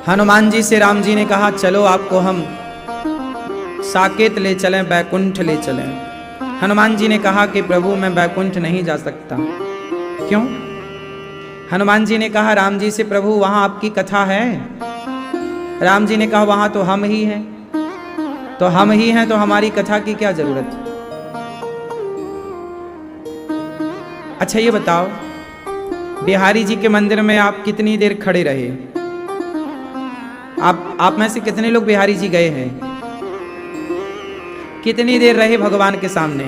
हनुमान जी से राम जी ने कहा चलो आपको हम साकेत ले चलें, बैकुंठ ले चलें। हनुमान जी ने कहा कि प्रभु मैं बैकुंठ नहीं जा सकता। क्यों? हनुमान जी ने कहा राम जी से, प्रभु वहां आपकी कथा है। राम जी ने कहा वहां तो हम ही हैं, तो हम ही हैं तो हमारी कथा की क्या जरूरत। अच्छा ये बताओ, बिहारी जी के मंदिर में आप कितनी देर खड़े रहे? आप में से कितने लोग बिहारी जी गए हैं? कितनी देर रहे भगवान के सामने?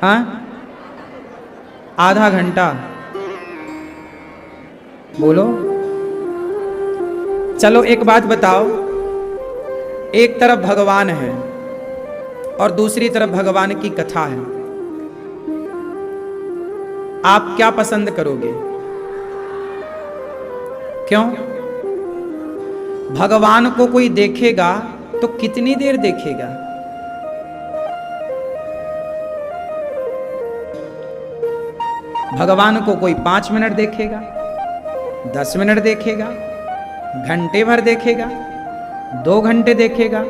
हाँ, आधा घंटा। बोलो। चलो एक बात बताओ, एक तरफ भगवान है और दूसरी तरफ भगवान की कथा है, आप क्या पसंद करोगे? क्यों? भगवान को कोई देखेगा तो कितनी देर देखेगा? भगवान को कोई 5 मिनट देखेगा, 10 मिनट देखेगा, घंटे भर देखेगा, 2 घंटे देखेगा,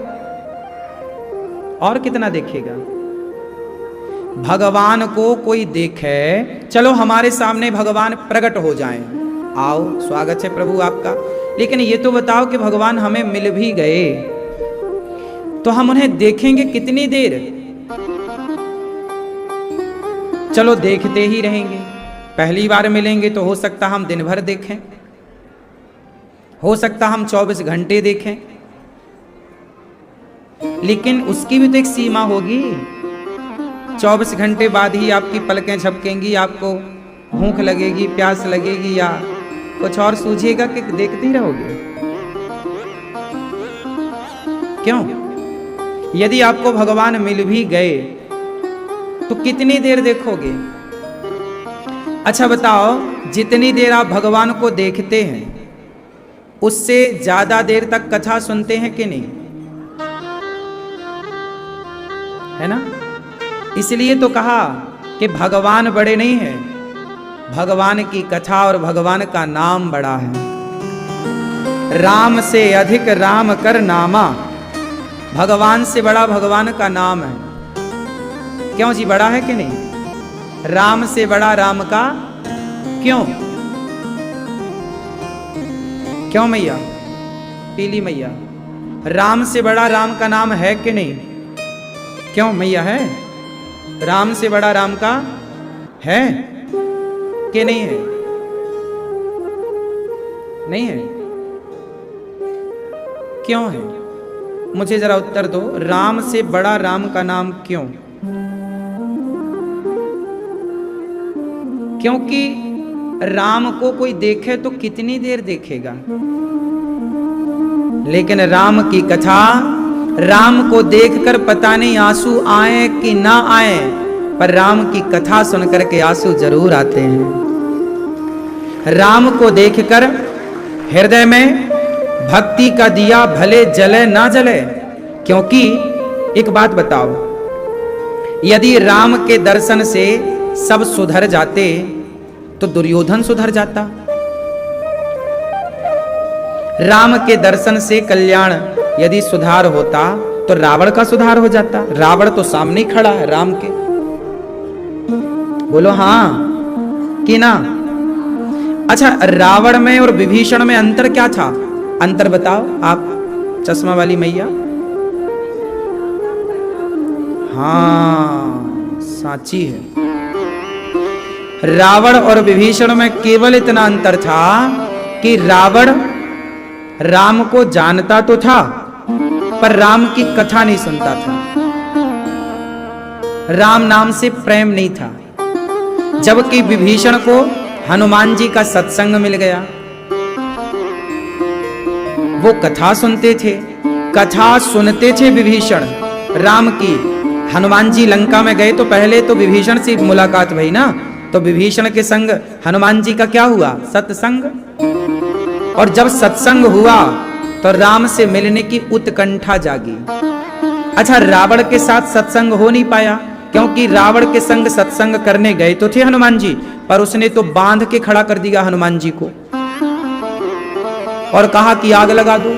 और कितना देखेगा? भगवान को कोई देखे, चलो हमारे सामने भगवान प्रकट हो जाएं, आओ स्वागत है प्रभु आपका, लेकिन ये तो बताओ कि भगवान हमें मिल भी गए तो हम उन्हें देखेंगे कितनी देर? चलो देखते ही रहेंगे। पहली बार मिलेंगे तो हो सकता हम दिन भर देखें, हो सकता हम 24 घंटे देखें, लेकिन उसकी भी तो एक सीमा होगी। 24 घंटे बाद ही आपकी पलकें झपकेंगी, आपको भूख लगेगी, प्यास लगेगी, या कुछ और सूझेगा कि देखते ही रहोगे? क्यों? यदि आपको भगवान मिल भी गए तो कितनी देर देखोगे? अच्छा बताओ, जितनी देर आप भगवान को देखते हैं उससे ज्यादा देर तक कथा सुनते हैं कि नहीं? है ना? इसलिए तो कहा कि भगवान बड़े नहीं हैं, भगवान की कथा और भगवान का नाम बड़ा है। राम से अधिक राम कर नामा, भगवान से बड़ा भगवान का नाम है। क्यों जी, बड़ा है कि नहीं? राम से बड़ा राम का क्यों? क्यों मैया? पीली मैया, राम से बड़ा राम का नाम है कि नहीं? क्यों मैया है? राम से बड़ा राम का है कि नहीं है? नहीं है? क्यों है? मुझे जरा उत्तर दो, राम से बड़ा राम का नाम क्यों? क्योंकि राम को कोई देखे तो कितनी देर देखेगा, लेकिन राम की कथा, राम को देखकर पता नहीं आंसू आए कि ना आए, पर राम की कथा सुनकर के आंसू जरूर आते हैं। राम को देखकर हृदय में भक्ति का दिया भले जले ना जले। क्योंकि एक बात बताओ, यदि राम के दर्शन से सब सुधर जाते तो दुर्योधन सुधर जाता। राम के दर्शन से कल्याण यदि सुधार होता तो रावण का सुधार हो जाता। रावण तो सामने ही खड़ा है राम के। बोलो हाँ कि ना? अच्छा, रावण में और विभीषण में अंतर क्या था? अंतर बताओ आप, चश्मा वाली मैया। हाँ, साची है। रावण और विभीषण में केवल इतना अंतर था कि रावण राम को जानता तो था पर राम की कथा नहीं सुनता था, राम नाम से प्रेम नहीं था। जबकि विभीषण को हनुमान जी का सत्संग मिल गया, वो कथा सुनते थे, कथा सुनते थे विभीषण राम की। हनुमान जी लंका में गए तो पहले तो विभीषण से मुलाकात भई ना, तो विभीषण के संग हनुमान जी का क्या हुआ? सत्संग। और जब सत्संग हुआ तो राम से मिलने की उत्कंठा जागी। अच्छा, रावण के साथ सत्संग हो नहीं पाया क्योंकि रावण के संग सत्संग करने गए तो थे हनुमान जी, पर उसने तो बांध के खड़ा कर दिया हनुमान जी को। और कहा कि आग लगा दो।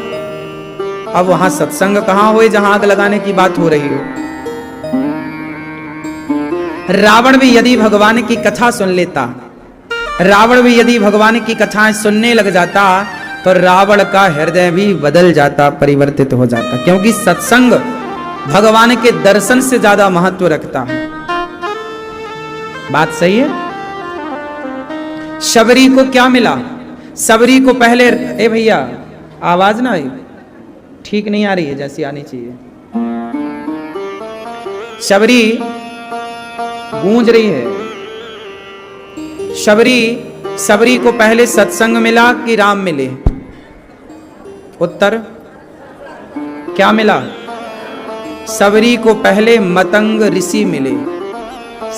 अब वहां सत्संग कहां हुए जहां आग लगाने की बात हो रही हो। रावण भी यदि भगवान की कथा सुन लेता, रावण भी यदि भगवान की कथाएं सुनने लग जाता, तो रावण का हृदय भी बदल जाता, परिवर्तित हो जाता। क्योंकि सत्संग भगवान के दर्शन से ज्यादा महत्व रखता है। बात सही है। शबरी को क्या मिला? शबरी को पहले, ए भैया आवाज ना आई, ठीक नहीं आ रही है जैसी आनी चाहिए। शबरी गूंज रही है। शबरी को पहले सत्संग मिला कि राम मिले? उत्तर क्या मिला? शबरी को पहले मतंग ऋषि मिले।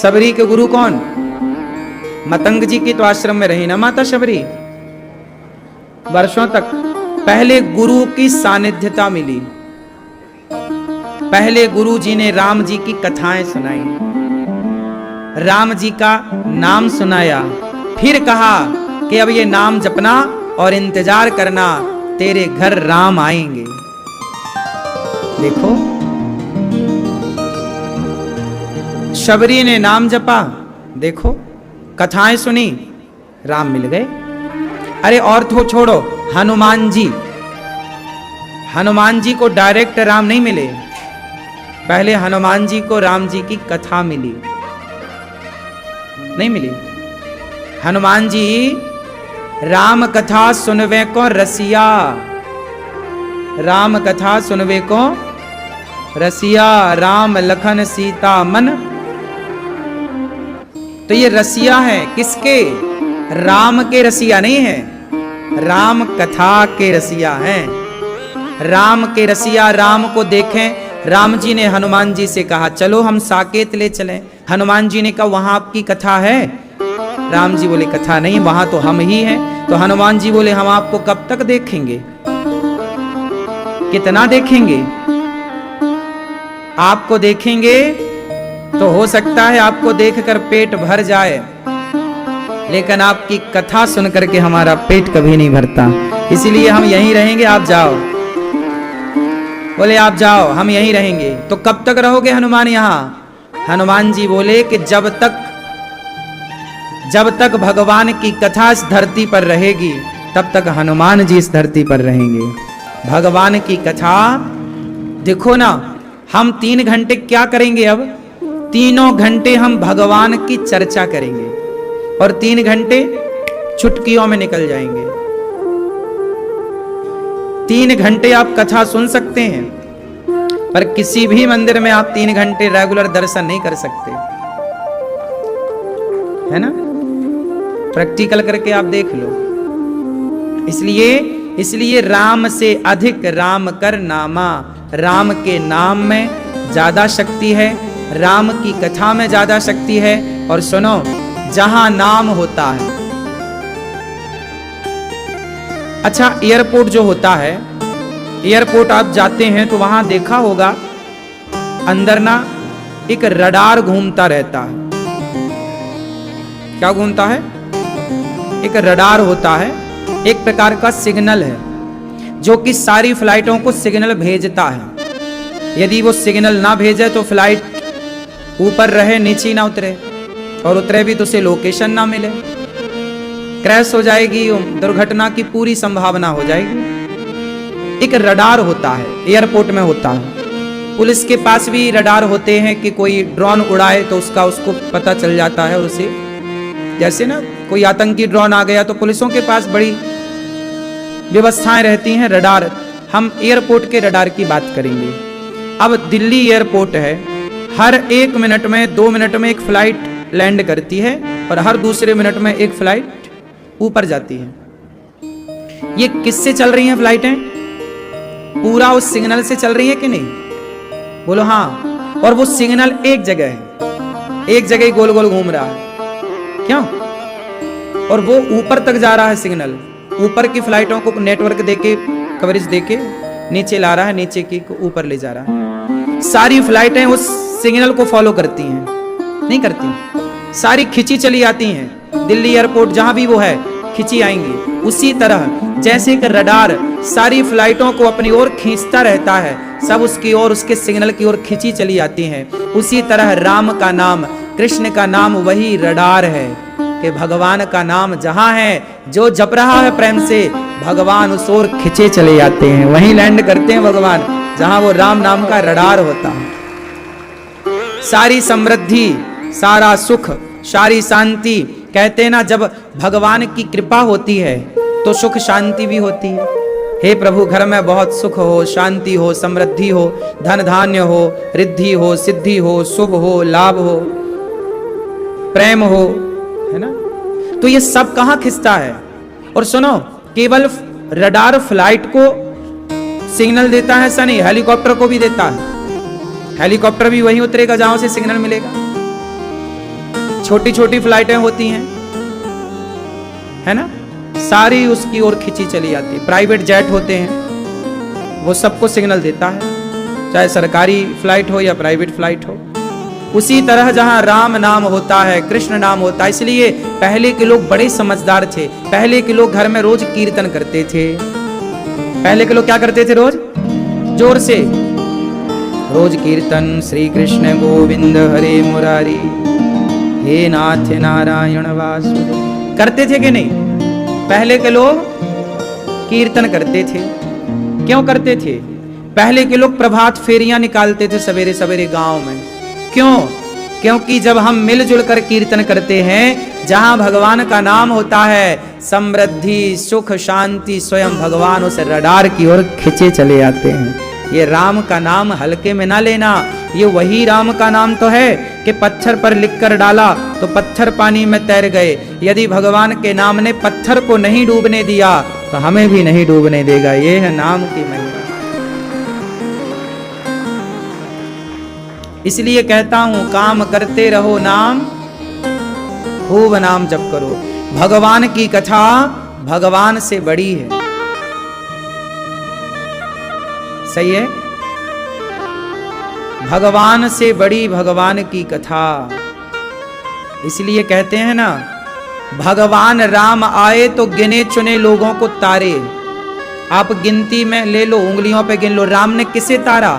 शबरी के गुरु कौन? मतंग जी की तो आश्रम में रही ना माता शबरी वर्षों तक। पहले गुरु की सानिध्यता मिली, पहले गुरु जी ने राम जी की कथाएं सुनाई, राम जी का नाम सुनाया, फिर कहा कि अब ये नाम जपना और इंतजार करना, तेरे घर राम आएंगे। देखो, शबरी ने नाम जपा, देखो कथाएं सुनी, राम मिल गए। अरे और तो छोड़ो, हनुमान जी को डायरेक्ट राम नहीं मिले, पहले हनुमान जी को राम जी की कथा मिली, नहीं मिली। हनुमान जी राम कथा सुनवे को रसिया, राम कथा सुनवे को रसिया, राम लखन सीता मन। तो ये रसिया है किसके? राम के रसिया नहीं है, राम कथा के रसिया हैं। राम के रसिया राम को देखें। राम जी ने हनुमान जी से कहा चलो हम साकेत ले चलें। हनुमान जी ने कहा वहां आपकी कथा है? राम जी बोले कथा नहीं, वहां तो हम ही हैं। तो हनुमान जी बोले हम आपको कब तक देखेंगे, कितना देखेंगे? आपको देखेंगे तो हो सकता है आपको देखकर पेट भर जाए, लेकिन आपकी कथा सुन करके हमारा पेट कभी नहीं भरता, इसलिए हम यहीं रहेंगे, आप जाओ। बोले आप जाओ, हम यहीं रहेंगे। तो कब तक रहोगे हनुमान यहां? हनुमान जी बोले कि जब तक भगवान की कथा इस धरती पर रहेगी, तब तक हनुमान जी इस धरती पर रहेंगे। भगवान की कथा देखो ना, हम 3 घंटे क्या करेंगे? अब 3 घंटे हम भगवान की चर्चा करेंगे और 3 घंटे चुटकियों में निकल जाएंगे। 3 घंटे आप कथा सुन सकते हैं, पर किसी भी मंदिर में आप 3 घंटे रेगुलर दर्शन नहीं कर सकते, है ना? प्रैक्टिकल करके आप देख लो। इसलिए राम से अधिक राम कर नामा, राम के नाम में ज्यादा शक्ति है, राम की कथा में ज्यादा शक्ति है। और सुनो, जहां नाम होता है, अच्छा एयरपोर्ट जो होता है, एयरपोर्ट आप जाते हैं तो वहां देखा होगा अंदर ना एक रडार घूमता रहता है। क्या घूमता है? एक रडार होता है, एक प्रकार का सिग्नल है जो कि सारी फ्लाइटों को सिग्नल भेजता है। यदि वो सिग्नल ना भेजे तो फ्लाइट ऊपर रहे नीचे ना उतरे, और उतरे भी तो उसे लोकेशन ना मिले, क्रैश हो जाएगी, दुर्घटना की पूरी संभावना हो जाएगी। एक रडार होता है, एयरपोर्ट में होता है। पुलिस के पास भी रडार होते हैं कि कोई ड्रोन उड़ाए तो उसको पता चल जाता है। और उसे जैसे ना कोई आतंकी ड्रोन आ गया तो पुलिसों के पास बड़ी व्यवस्थाएं रहती हैं। रडार, हम एयरपोर्ट के रडार की बात करेंगे। अब दिल्ली एयरपोर्ट है, हर 1 मिनट में 2 मिनट में एक फ्लाइट लैंड करती है और हर दूसरे मिनट में एक फ्लाइट ऊपर जाती है। ये किससे चल रही हैं फ्लाइटें? पूरा उस सिग्नल से चल रही है कि नहीं? बोलो हाँ। और वो सिग्नल एक जगह है, एक जगह ही गोल गोल घूम रहा है। क्यों? और वो ऊपर तक जा रहा है सिग्नल, ऊपर की फ्लाइटों को नेटवर्क देके, कवरेज देके नीचे ला रहा है, नीचे की को ऊपर ले जा रहा है। सारी फ्लाइटें उस सिग्नल को फॉलो करती हैं? नहीं करती, सारी खिंची चली आती हैं। दिल्ली एयरपोर्ट जहां भी वो है खिंची आएंगी। उसी तरह जैसे कि रडार सारी फ्लाइटों को अपनी ओर खींचता रहता है, सब उसकी ओर, उसके सिग्नल की ओर खींची चली जाती हैं, उसी तरह राम का नाम, कृष्ण का नाम वही रडार है कि भगवान का नाम जहां है, जो जप रहा है प्रेम से, भगवान उस ओर खींचे चले जाते हैं, वहीं लैंड करते हैं भगवान जहां वो राम नाम का रडार होता है। सारी समृद्धि, सारा सुख, सारी शांति, कहते हैं ना जब भगवान की कृपा होती है तो सुख शांति भी होती है। हे प्रभु, घर में बहुत सुख हो, शांति हो, समृद्धि हो, धन धान्य हो, रिद्धि हो, सिद्धि हो, शुभ हो, लाभ हो, प्रेम हो, है ना। तो ये सब कहां खिंचता है। और सुनो, केवल रडार फ्लाइट को सिग्नल देता है ऐसा नहीं, हेलीकॉप्टर को भी देता है। हेलीकॉप्टर भी वहीं उतरेगा जहां से सिग्नल मिलेगा। छोटी छोटी फ्लाइटें होती हैं, है ना, सारी उसकी ओर खींची चली जाती है। प्राइवेट जेट होते हैं, वो सबको सिग्नल देता है, चाहे सरकारी फ्लाइट हो या प्राइवेट फ्लाइट हो। उसी तरह जहां राम नाम होता है, कृष्ण नाम होता है, इसलिए पहले के लोग बड़े समझदार थे। पहले के लोग घर में रोज कीर्तन करते थे। पहले के लोग क्या करते थे? रोज जोर से रोज कीर्तन, श्री कृष्ण गोविंद हरे मुरारी, हे नाथ नारायण वासुदेव, करते थे कि नहीं? पहले के लोग कीर्तन करते थे। क्यों करते थे? पहले के लोग प्रभात फेरियां निकालते थे सवेरे सवेरे गांव में। क्यों? क्योंकि जब हम मिलजुल कर कीर्तन करते हैं, जहां भगवान का नाम होता है, समृद्धि, सुख, शांति, स्वयं भगवान उस रडार की ओर खींचे चले जाते हैं। ये राम का नाम हल्के में ना लेना। ये वही राम का नाम तो है कि पत्थर पर लिखकर डाला तो पत्थर पानी में तैर गए। यदि भगवान के नाम ने पत्थर को नहीं डूबने दिया तो हमें भी नहीं डूबने देगा। ये है नाम की महिमा। इसलिए कहता हूं, काम करते रहो नाम, खूब नाम जप करो। भगवान की कथा भगवान से बड़ी है। सही है? भगवान से बड़ी भगवान की कथा। इसलिए कहते हैं ना, भगवान राम आए तो गिने चुने लोगों को तारे। आप गिनती में ले लो, उंगलियों पे गिन लो। राम ने किसे तारा?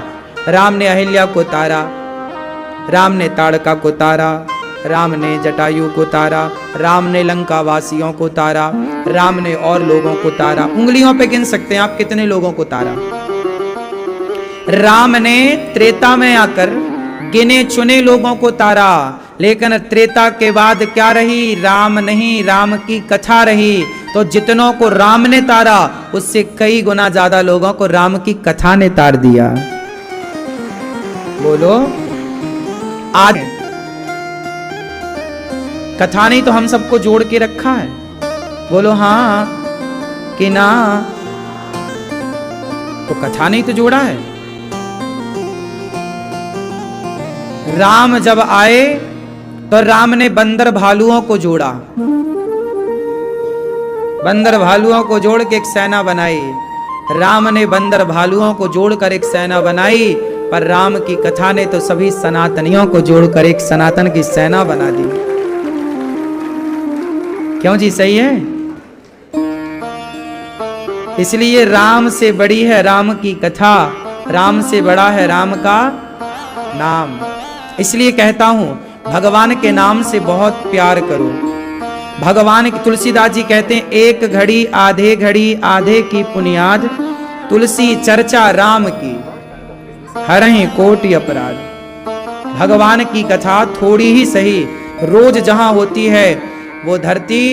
राम ने अहिल्या को तारा, राम ने ताड़का को तारा, राम ने जटायु को तारा, राम ने लंका वासियों को तारा, राम ने और लोगों को तारा। उंगलियों पे गिन सकते हैं आप कितने लोगों को तारा। राम ने त्रेता में आकर गिने चुने लोगों को तारा, लेकिन त्रेता के बाद क्या रही? राम नहीं, राम की कथा रही। तो जितनों को राम ने तारा, उससे कई गुना ज्यादा लोगों को राम की कथा ने तार दिया। बोलो, आज कथा नहीं तो हम सबको जोड़ के रखा है। बोलो हाँ कि ना? तो कथा नहीं तो जोड़ा है। राम जब आए तो राम ने बंदर भालुओं को जोड़ा, बंदर भालुओं को जोड़ के एक सेना बनाई। राम ने बंदर भालुओं को जोड़कर एक सेना बनाई, पर राम की कथा ने तो सभी सनातनियों को जोड़कर एक सनातन की सेना बना दी। क्यों जी? सही है? इसलिए राम से बड़ी है राम की कथा, राम से बड़ा है राम का नाम। इसलिए कहता हूं, भगवान के नाम से बहुत प्यार करो। भगवान की, तुलसीदास जी कहते हैं, एक घड़ी आधे घड़ी आधे की पुनियाद, तुलसी चर्चा राम की हरहि कोटि अपराध। भगवान की कथा थोड़ी ही सही रोज जहां होती है, वो धरती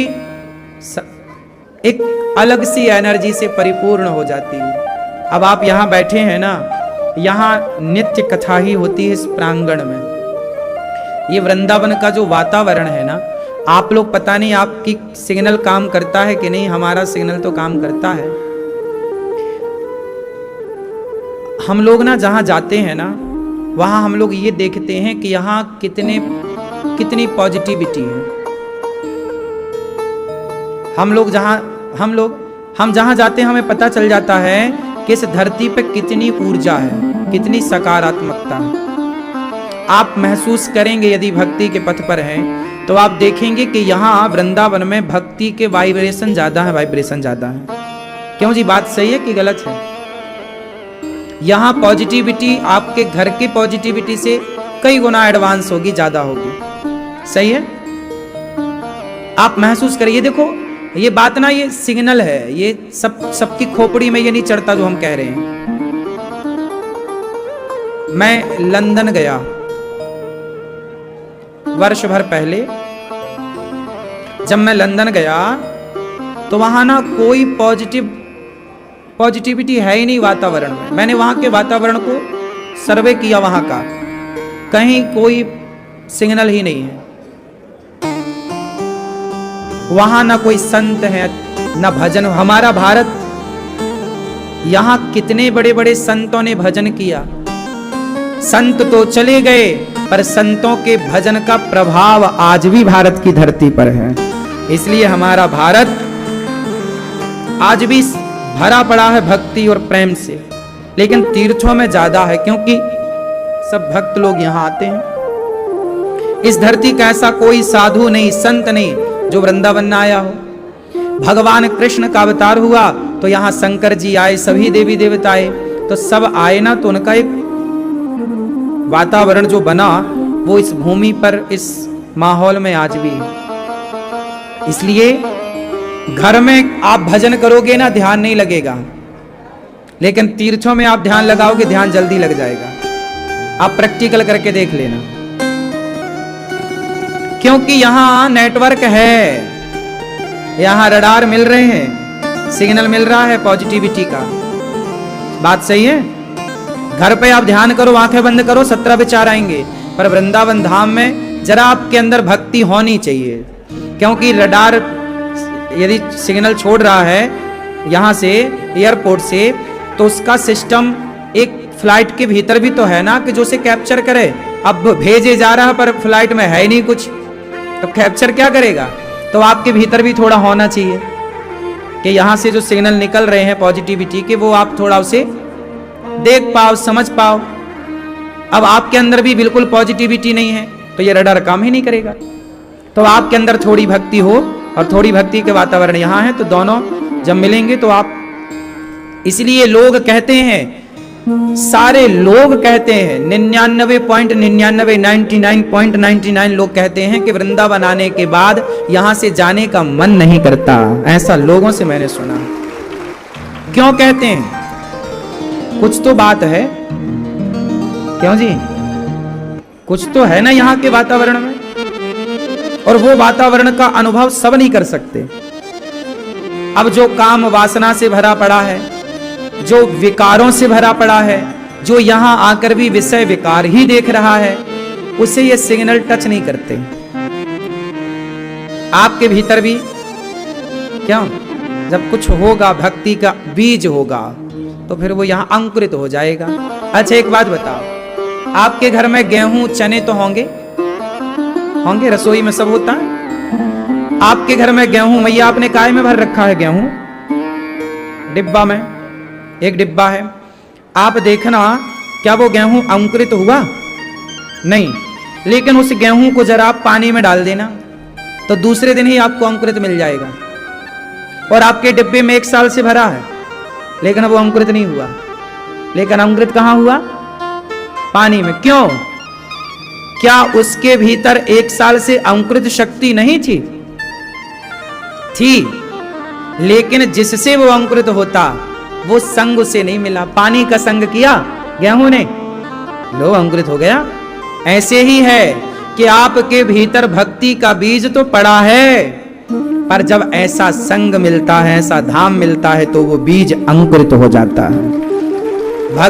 एक अलग सी एनर्जी से परिपूर्ण हो जाती है। अब आप यहां बैठे हैं ना, यहां नित्य कथा ही होती है इस प्रांगण में। ये वृंदावन का जो वातावरण है ना, आप लोग पता नहीं आपकी सिग्नल काम करता है कि नहीं, हमारा सिग्नल तो काम करता है। हम लोग ना जहां जाते हैं ना, वहां हम लोग ये देखते हैं कि यहां कितनी पॉजिटिविटी है। हम जहां जाते हैं, हमें पता चल जाता है कि इस धरती पे कितनी ऊर्जा है, कितनी सकारात्मकता है। आप महसूस करेंगे यदि भक्ति के पथ पर हैं, तो आप देखेंगे कि यहाँ वृंदावन में भक्ति के वाइब्रेशन ज्यादा है, क्यों जी, बात सही है कि गलत है? यहां पॉजिटिविटी आपके घर की पॉजिटिविटी से कई गुना एडवांस होगी, ज्यादा होगी। सही है? आप महसूस करिए। देखो ये बात ना, ये सिग्नल है, ये सबकी खोपड़ी में ये नहीं चढ़ता जो हम कह रहे हैं। मैं लंदन गया वर्ष भर पहले। जब मैं लंदन गया तो वहां ना कोई पॉजिटिविटी है ही नहीं वातावरण में। मैंने वहां के वातावरण को सर्वे किया, वहां का कहीं कोई सिग्नल ही नहीं है। वहां ना कोई संत है, ना भजन। हमारा भारत, यहां कितने बड़े बड़े संतों ने भजन किया। संत तो चले गए, पर संतों के भजन का प्रभाव आज भी भारत की धरती पर है। इसलिए हमारा भारत आज भी भरा पड़ा है भक्ति और प्रेम से, लेकिन तीर्थों में ज्यादा है, क्योंकि सब भक्त लोग यहां आते हैं। इस धरती का ऐसा कोई साधु नहीं, संत नहीं जो वृंदावन न आया हो। भगवान कृष्ण का अवतार हुआ तो यहां शंकर जी आए, सभी देवी देवता आए, तो सब आए ना, तो उनका एक वातावरण जो बना वो इस भूमि पर, इस माहौल में आज भी है। इसलिए घर में आप भजन करोगे ना, ध्यान नहीं लगेगा, लेकिन तीर्थों में आप ध्यान लगाओगे, ध्यान जल्दी लग जाएगा। आप प्रैक्टिकल करके देख लेना, क्योंकि यहां नेटवर्क है, यहां रडार मिल रहे हैं, सिग्नल मिल रहा है पॉजिटिविटी का। बात सही है? घर पे आप ध्यान करो, आंखें बंद करो, 17 विचार आएंगे, पर वृंदावन धाम में जरा आपके अंदर भक्ति होनी चाहिए। क्योंकि रडार यदि सिग्नल छोड़ रहा है यहां से, एयरपोर्ट से, तो उसका सिस्टम एक फ्लाइट के भीतर भी तो है ना, कि जो उसे कैप्चर करे। अब भेजे जा रहा पर फ्लाइट में है ही नहीं कुछ, तो कैप्चर क्या करेगा? तो आपके भीतर भी थोड़ा होना चाहिए कि यहां से जो सिग्नल निकल रहे हैं पॉजिटिविटी के, वो आप थोड़ा उसे देख पाओ, समझ पाओ। अब आपके अंदर भी बिल्कुल पॉजिटिविटी नहीं है तो ये रडार काम ही नहीं करेगा। तो आपके अंदर थोड़ी भक्ति हो और थोड़ी भक्ति के वातावरण यहां है, तो दोनों जब मिलेंगे तो आप, इसलिए लोग कहते हैं, सारे लोग कहते हैं, 99.99 लोग कहते हैं कि वृंदावन आने के बाद यहां से जाने का मन नहीं करता। ऐसा लोगों से मैंने सुना। क्यों कहते हैं? कुछ तो बात है। क्यों जी? कुछ तो है ना यहाँ के वातावरण में, और वो वातावरण का अनुभव सब नहीं कर सकते। अब जो काम वासना से भरा पड़ा है, जो विकारों से भरा पड़ा है, जो यहां आकर भी विषय विकार ही देख रहा है, उसे ये सिग्नल टच नहीं करते। आपके भीतर भी क्यों, जब कुछ होगा, भक्ति का बीज होगा, तो फिर वो यहां अंकुरित हो जाएगा। अच्छा एक बात बताओ, आपके घर में गेहूं चने तो होंगे, होंगे, रसोई में सब होता है। आपके घर में गेहूं, मैया आपने काय में भर रखा है गेहूं? डिब्बा में, एक डिब्बा है। आप देखना, क्या वो गेहूं अंकुरित हुआ? नहीं। लेकिन उस गेहूं को जरा आप पानी में डाल देना, तो दूसरे दिन ही आपको अंकुरित मिल जाएगा। और आपके डिब्बे में 1 साल से भरा है, लेकिन वो अंकुरित नहीं हुआ। लेकिन अंकुरित कहां हुआ? पानी में। क्यों? क्या उसके भीतर 1 साल से अंकुरित शक्ति नहीं थी? थी, लेकिन जिससे वो अंकुरित होता वो संग उसे नहीं मिला। पानी का संग किया गेहूं ने, लो अंकुरित हो गया। ऐसे ही है कि आपके भीतर भक्ति का बीज तो पड़ा है, पर जब ऐसा संग मिलता है, ऐसा धाम मिलता है, तो वो बीज अंकुरित हो जाता है।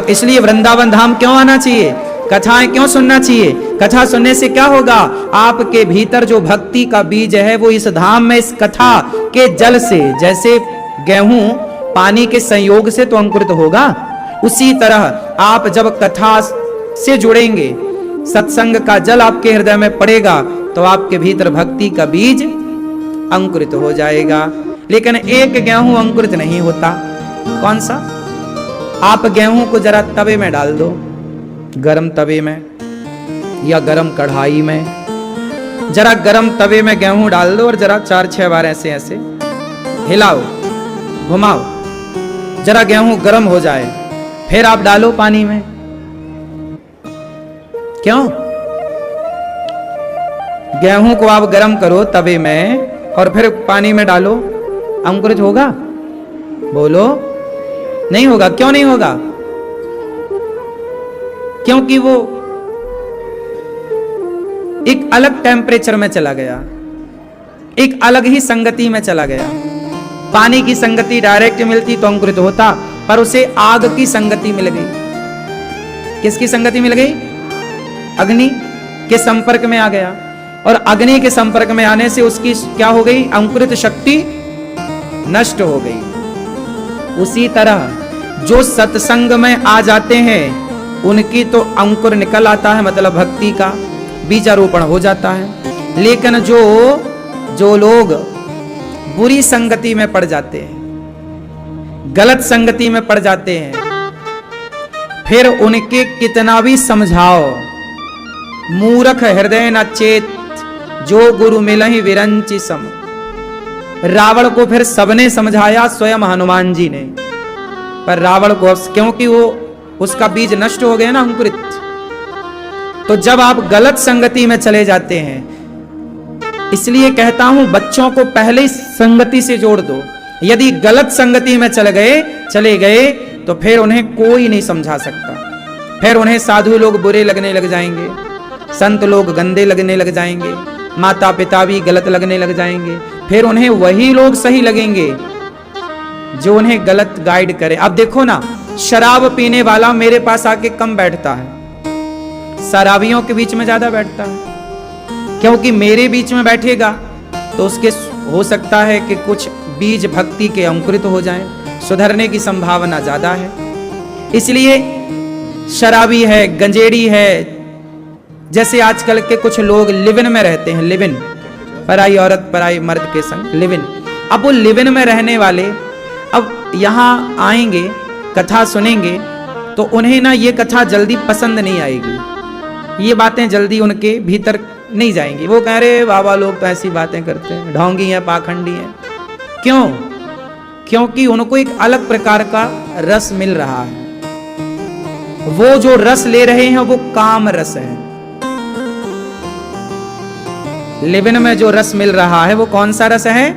इसलिए वृंदावन धाम क्यों आना चाहिए? कथाएं क्यों सुनना चाहिए? कथा सुनने से क्या होगा? आपके भीतर जो भक्ति का बीज है वो इस धाम में, इस कथा के जल से, जैसे गेहूं पानी के संयोग से तो अंकुरित होगा, उसी तरह आप जब कथा से जुड़ेंगे, सत्संग का जल आपके हृदय में पड़ेगा, तो आपके भीतर भक्ति का बीज अंकुरित हो जाएगा। लेकिन एक गेहूं अंकुरित नहीं होता। कौन सा? आप गेहूं को जरा तवे में डाल दो, गरम तवे में या गरम कढ़ाई में, जरा गरम तवे में गेहूं डाल दो और जरा 4-6 बार ऐसे ऐसे हिलाओ, घुमाओ, जरा गेहूं गर्म हो जाए, फिर आप डालो पानी में। क्यों? गेहूं को आप गर्म करो तवे में और फिर पानी में डालो, अंकुरित होगा? बोलो, नहीं होगा। क्यों नहीं होगा? क्योंकि वो एक अलग टेम्परेचर में चला गया, एक अलग ही संगति में चला गया। पानी की संगति डायरेक्ट मिलती तो अंकुरित होता, पर उसे आग की संगति मिल गई। किसकी संगति मिल गई? अग्नि के संपर्क में आ गया, और अग्नि के संपर्क में आने से उसकी क्या हो गई? अंकुरित शक्ति नष्ट हो गई। उसी तरह जो सत्संग में आ जाते हैं उनकी तो अंकुर निकल आता है, मतलब भक्ति का बीजारोपण हो जाता है। लेकिन जो लोग बुरी संगति में पड़ जाते हैं, गलत संगति में पड़ जाते हैं, फिर उनके कितना भी समझाओ, मूर्ख हृदय न चेत, जो गुरु मिलहि विरंचि सम। रावण को फिर सबने समझाया, स्वयं हनुमान जी ने, पर रावण को, क्योंकि वो उसका बीज नष्ट हो गया ना, अंकुरित। तो जब आप गलत संगति में चले जाते हैं, इसलिए कहता हूं बच्चों को पहले संगति से जोड़ दो। यदि गलत संगति में चले गए तो फिर उन्हें कोई नहीं समझा सकता। फिर उन्हें साधु लोग बुरे लगने लग जाएंगे, संत लोग गंदे लगने लग जाएंगे, माता पिता भी गलत लगने लग जाएंगे। फिर उन्हें वही लोग सही लगेंगे जो उन्हें गलत गाइड करे। अब देखो ना, शराब पीने वाला मेरे पास आके कम बैठता है, शराबियों के बीच में ज्यादा बैठता है, क्योंकि मेरे बीच में बैठेगा तो उसके हो सकता है कि कुछ बीज भक्ति के अंकुरित हो जाएं, सुधरने की संभावना ज्यादा है। इसलिए शराबी है, गंजेड़ी है, जैसे आजकल के कुछ लोग लिविन में रहते हैं, लिविन, पराई औरत पराई मर्द के संग लिविन। अब वो लिविन में रहने वाले अब यहां आएंगे, कथा सुनेंगे, तो उन्हें ना ये कथा जल्दी पसंद नहीं आएगी, ये बातें जल्दी उनके भीतर नहीं जाएंगी। वो कह रहे बाबा लोग तो ऐसी बातें करते हैं, ढोंगी हैं, पाखंडी हैं। क्यों? क्योंकि उनको एक अलग प्रकार का रस मिल रहा है। वो जो रस ले रहे हैं वो काम रस है। लिविन में जो रस मिल रहा है वो कौन सा रस है?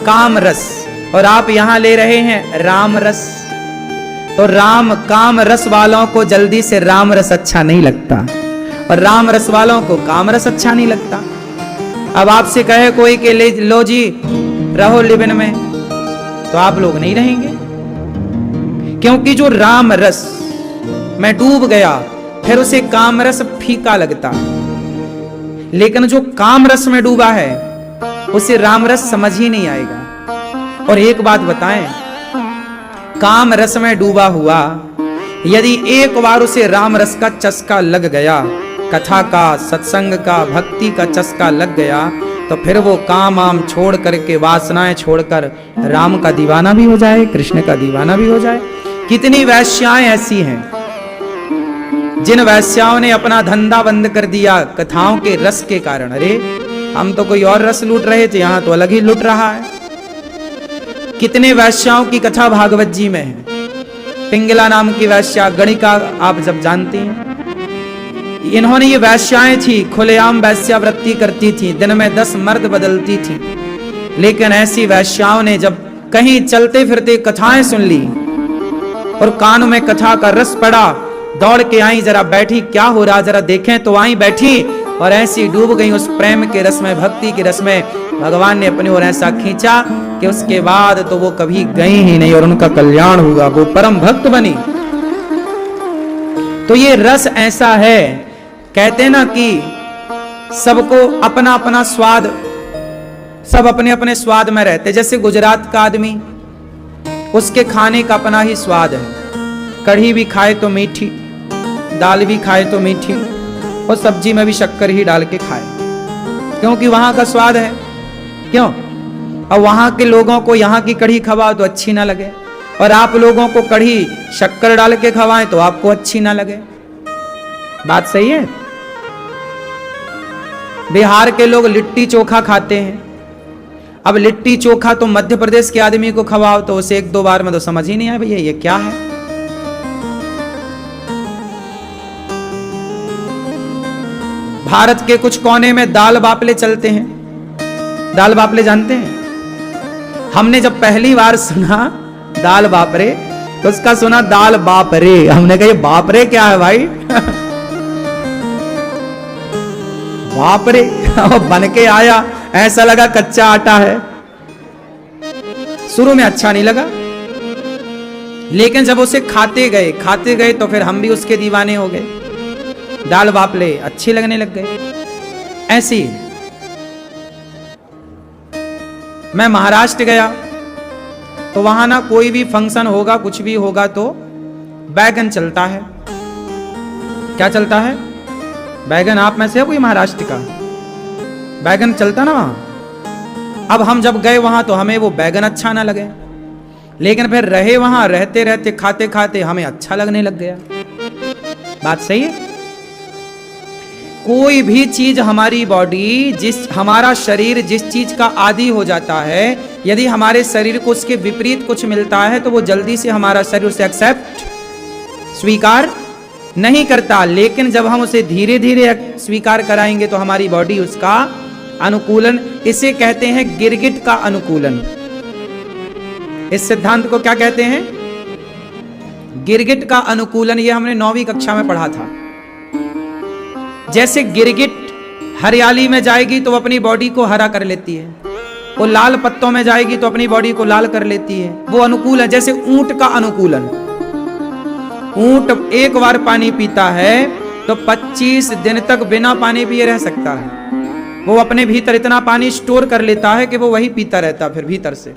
काम रस। और आप यहां ले रहे हैं राम रस। तो राम काम रस वालों को जल्दी से राम रस अच्छा नहीं लगता, और राम रस वालों को काम रस अच्छा नहीं लगता। अब आपसे कहे कोई कि लो जी रहो लिविन में, तो आप लोग नहीं रहेंगे, क्योंकि जो राम रस में डूब गया फिर उसे काम रस फीका लगता। लेकिन जो काम रस में डूबा है उसे राम रस समझ ही नहीं आएगा। और एक बात बताएं, काम रस में डूबा हुआ यदि एक बार उसे राम रस का चस्का लग गया, कथा का, सत्संग का, भक्ति का चस्का लग गया, तो फिर वो काम आम छोड़ करके, वासनाएं छोड़कर राम का दीवाना भी हो जाए, कृष्ण का दीवाना भी हो जाए। कितनी वैश्याएं ऐसी हैं जिन वैश्याओं ने अपना धंधा बंद कर दिया कथाओं के रस के कारण। अरे हम तो कोई और रस लूट रहे थे, यहां तो अलग ही लूट रहा है। कितने वैश्याओं की कथा भागवत जी में है। पिंगला नाम की वैश्या, गणिका आप जब जानती हैं, इन्होंने ये वैश्याएं थी, खुलेआम वैश्यावृत्ति करती थी, दिन में 10 मर्द बदलती थी। लेकिन ऐसी वैश्याओं ने जब कहीं चलते फिरते कथाएं सुन ली और कानों में कथा का रस पड़ा, दौड़ के आई, जरा बैठी, क्या हो रहा जरा देखें, तो आई बैठी और ऐसी डूब गई उस प्रेम के रस में, भक्ति के रस में। भगवान ने अपनी ओर ऐसा खींचा कि उसके बाद तो वो कभी गई ही नहीं और उनका कल्याण हुआ, वो परम भक्त बनी। तो ये रस ऐसा है, कहते ना कि सबको अपना अपना स्वाद, सब अपने अपने स्वाद में रहते। जैसे गुजरात का आदमी, उसके खाने का अपना ही स्वाद है, कढ़ी भी खाए तो मीठी, दाल भी खाए तो मीठी, और सब्जी में भी शक्कर ही डाल के खाए, क्योंकि वहां का स्वाद है। क्यों? अब वहां के लोगों को यहाँ की कढ़ी खवाओ तो अच्छी ना लगे, और आप लोगों को कढ़ी शक्कर डाल के खवाएं तो आपको अच्छी ना लगे। बात सही है? बिहार के लोग लिट्टी चोखा खाते हैं, अब लिट्टी चोखा तो मध्य प्रदेश के आदमी को खवाओ तो उसे 1-2 बार में तो समझ ही नहीं आया भैया ये क्या है। भारत के कुछ कोने में दाल बापले चलते हैं। दाल बापले जानते हैं? हमने जब पहली बार सुना दाल बापरे तो उसका सुना दाल बापरे, हमने कहा ये बापरे क्या है भाई? बापरे बन के आया, ऐसा लगा कच्चा आटा है। शुरू में अच्छा नहीं लगा, लेकिन जब उसे खाते गए तो फिर हम भी उसके दीवाने हो गए। दाल बापले अच्छे लगने लग गए। ऐसी मैं महाराष्ट्र गया तो वहां ना कोई भी फंक्शन होगा, कुछ भी होगा तो बैगन चलता है। क्या चलता है? बैगन। आप में से है कोई महाराष्ट्र का? बैगन चलता ना वहां। अब हम जब गए वहां तो हमें वो बैगन अच्छा ना लगे, लेकिन फिर रहे वहां, रहते रहते खाते खाते हमें अच्छा लगने लग गया। बात सही है? कोई भी चीज हमारी बॉडी, हमारा शरीर जिस चीज का आदी हो जाता है, यदि हमारे शरीर को उसके विपरीत कुछ मिलता है तो वो जल्दी से हमारा शरीर उसे एक्सेप्ट, स्वीकार नहीं करता। लेकिन जब हम उसे धीरे धीरे स्वीकार कराएंगे तो हमारी बॉडी उसका अनुकूलन, इसे कहते हैं गिरगिट का अनुकूलन। इस सिद्धांत को क्या कहते हैं? गिरगिट का अनुकूलन। ये हमने 9वीं कक्षा में पढ़ा था। जैसे गिरगिट हरियाली में जाएगी तो अपनी बॉडी को हरा कर लेती है, वो लाल पत्तों में जाएगी तो अपनी बॉडी को लाल कर लेती है, वो अनुकूल है। जैसे ऊंट का अनुकूलन, ऊंट एक बार पानी पीता है तो 25 दिन तक बिना पानी पिए रह सकता है। वो अपने भीतर इतना पानी स्टोर कर लेता है कि वो वही पीता रहता फिर भीतर से।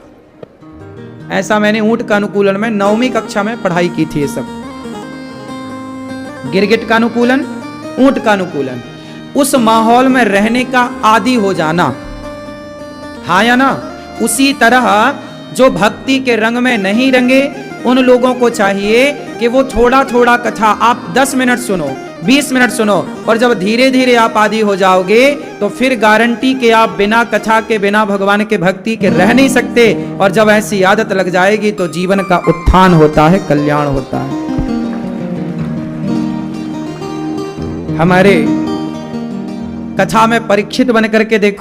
ऐसा मैंने ऊंट का अनुकूलन में 9वीं कक्षा में पढ़ाई की थी। ये सब गिरगिट का अनुकूलन, ऊंट का अनुकूलन, उस माहौल में रहने का आदी हो जाना। हाँ या ना? उसी तरह जो भक्ति के रंग में नहीं रंगे उन लोगों को चाहिए कि वो थोड़ा थोड़ा कथा आप 10 मिनट सुनो, 20 मिनट सुनो, और जब धीरे धीरे आप आदी हो जाओगे तो फिर गारंटी कि आप बिना कथा के, बिना भगवान के भक्ति के रह नहीं सकते। और जब ऐसी आदत लग जाएगी तो जीवन का उत्थान होता है, कल्याण होता है। हमारे कथा में परीक्षित बन करके देखो।